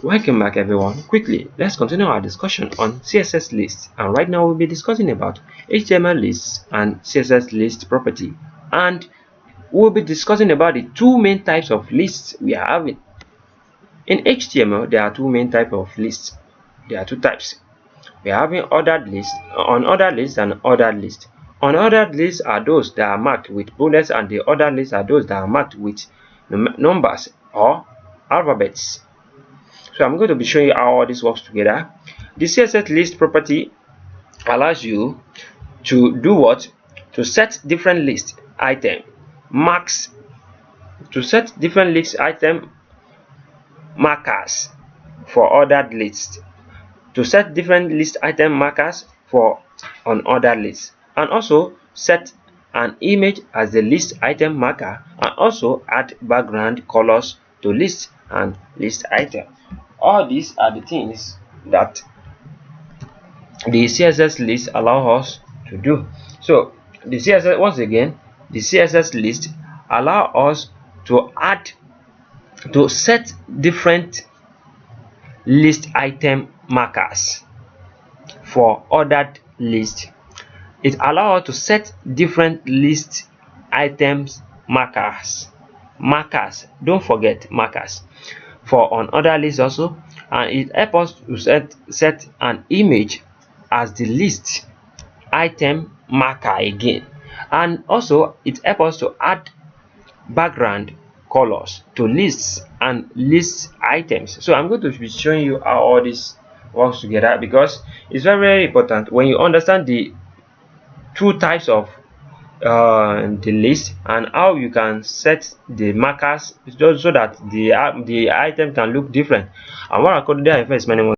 Welcome back everyone. Quickly, let's continue our discussion on CSS lists, and right now we'll be discussing about HTML lists and CSS list property, and we'll be discussing about the two main types of lists we are having. In HTML, there are two main types of lists. There are two types. We are having ordered lists, unordered lists, and ordered lists. Unordered lists are those that are marked with bullets, and the ordered lists are those that are marked with numbers or alphabets. So I'm going to be showing you how all this works together. The CSS list property allows you to do what? To set different list item marks, to set different list item markers for ordered lists, to set different list item markers for unordered lists, and also set an image as the list item marker, and also add background colors to list and list item. All these are the things that the CSS list allow us to do. So the CSS, once again, the CSS list allow us to set different list item markers for ordered list. It allows us to set different list items markers, don't forget markers, for unordered list also, and it helps us to set an image as the list item marker again, and also it helps us to add background colors to lists and list items. So I'm going to be showing you how all this works together, because it's very, very important when you understand the two types of the list and how you can set the markers just so that the item can look different. And what akorede ayofe is my name.